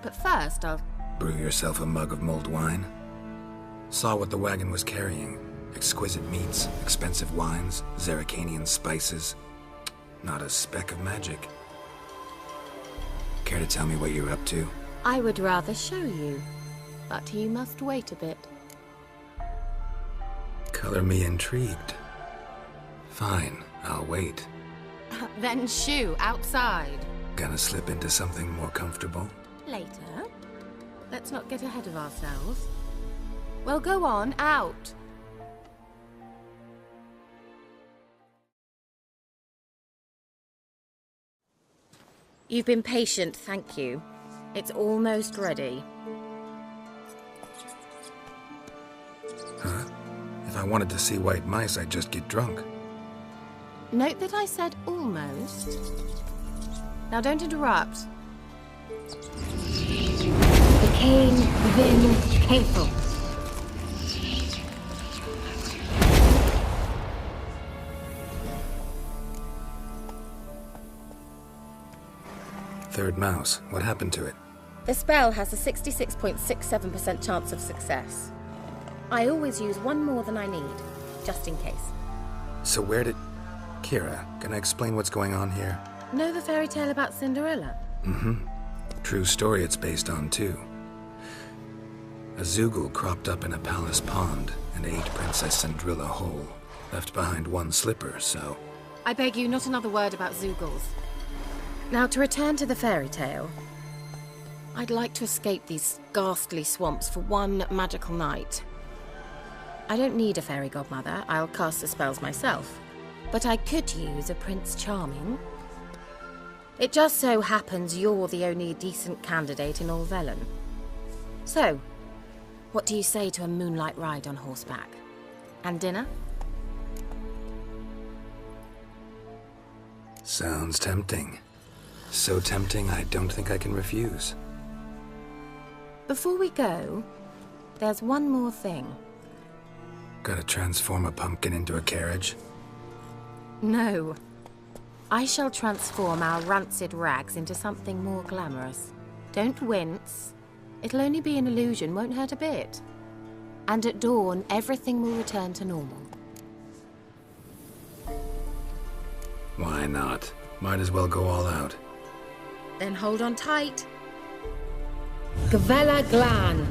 But first, I'll... Brew yourself a mug of mulled wine. Saw what the wagon was carrying. Exquisite meats, expensive wines, Zerrikanian spices. Not a speck of magic. Care to tell me what you're up to? I would rather show you, but you must wait a bit. Color me intrigued. Fine, I'll wait. Then shoo, outside. Gonna slip into something more comfortable? Later. Let's not get ahead of ourselves. Well, go on, out. You've been patient, thank you. It's almost ready. Huh? If I wanted to see white mice, I'd just get drunk. Note that I said almost. Now don't interrupt. The cane within hateful. Third mouse. What happened to it? The spell has a 66.67% chance of success. I always use one more than I need, just in case. So where did... Kira, can I explain what's going on here? Know the fairy tale about Cinderella? Mm-hmm. True story it's based on, too. A Zoogle cropped up in a palace pond and ate Princess Cinderella whole. Left behind one slipper, so... I beg you, not another word about Zoogles. Now, to return to the fairy tale, I'd like to escape these ghastly swamps for one magical night. I don't need a fairy godmother, I'll cast the spells myself. But I could use a Prince Charming. It just so happens you're the only decent candidate in all Velen. So, what do you say to a moonlight ride on horseback? And dinner? Sounds tempting. So tempting, I don't think I can refuse. Before we go, there's one more thing. Gotta transform a pumpkin into a carriage? No. I shall transform our rancid rags into something more glamorous. Don't wince. It'll only be an illusion, won't hurt a bit. And at dawn, everything will return to normal. Why not? Might as well go all out. Then hold on tight. Gavella Glan.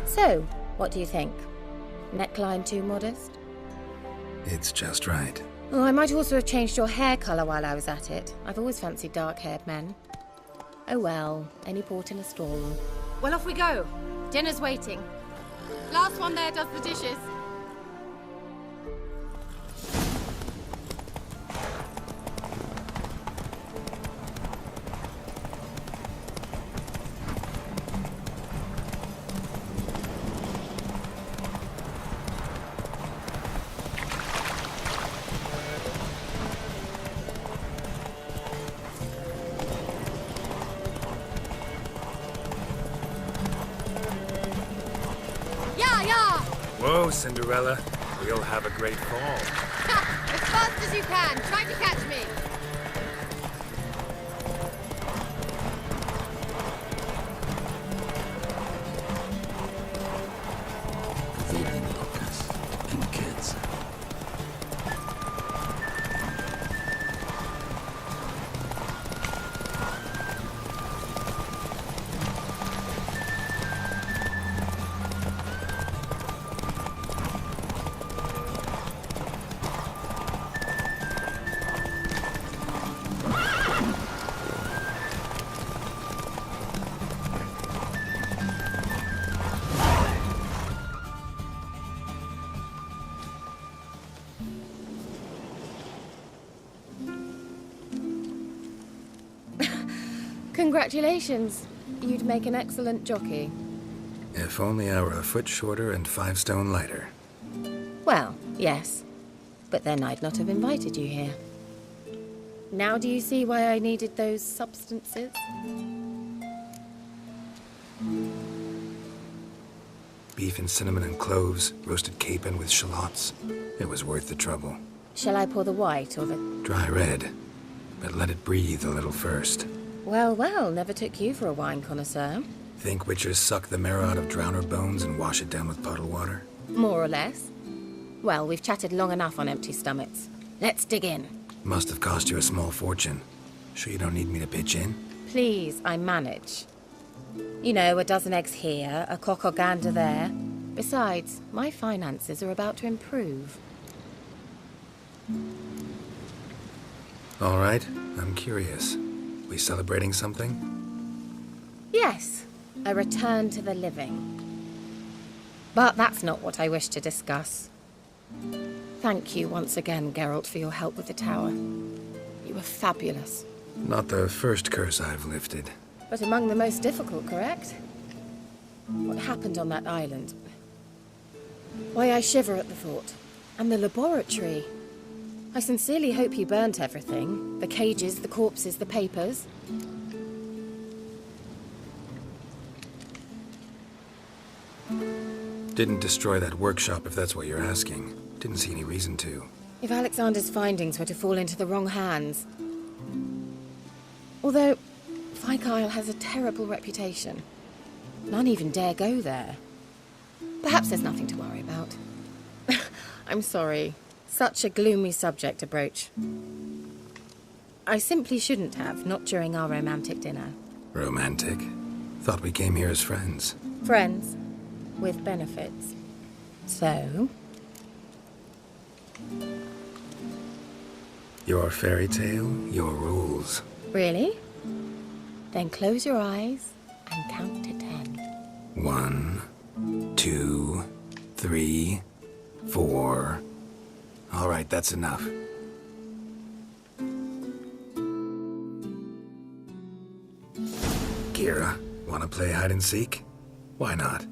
So, what do you think? Neckline too modest? It's just right. Oh, I might also have changed your hair colour while I was at it. I've always fancied dark-haired men. Oh well, any port in a storm. Well, off we go. Dinner's waiting. Last one there does the dishes. Whoa, Cinderella. We'll have a great fall. As fast as you can. Try to catch me. Feeding locusts and kids. Congratulations. You'd make an excellent jockey. If only I were a foot shorter and 5 stone lighter. Well, yes. But then I'd not have invited you here. Now do you see why I needed those substances? Beef and cinnamon and cloves, roasted capon with shallots. It was worth the trouble. Shall I pour the white or the... Dry red. but let it breathe a little first. Well, well, never took you for a wine connoisseur. Think witchers suck the marrow out of drowner bones and wash it down with puddle water? More or less. Well, we've chatted long enough on empty stomachs. Let's dig in. Must have cost you a small fortune. Sure you don't need me to pitch in? Please, I manage. You know, a dozen eggs here, a cock or gander there. Besides, my finances are about to improve. All right, I'm curious. We celebrating something? Yes, a return to the living. But that's not what I wish to discuss. Thank you once again, Geralt, for your help with the tower. You were fabulous. Not the first curse I've lifted. But among the most difficult, correct? What happened on that island? Why, I shiver at the thought. And the laboratory. I sincerely hope you burnt everything. The cages, the corpses, the papers. Didn't destroy that workshop if that's what you're asking. Didn't see any reason to. If Alexander's findings were to fall into the wrong hands. Although, Fyke Isle has a terrible reputation. None even dare go there. Perhaps there's nothing to worry about. I'm sorry. Such a gloomy subject to broach. I simply shouldn't have, not during our romantic dinner. Romantic? Thought we came here as friends. Friends, with benefits. So? Your fairy tale, your rules. Really? Then close your eyes and count to 10. 1, 2, 3, 4. All right, that's enough. Kira, wanna play hide and seek? Why not?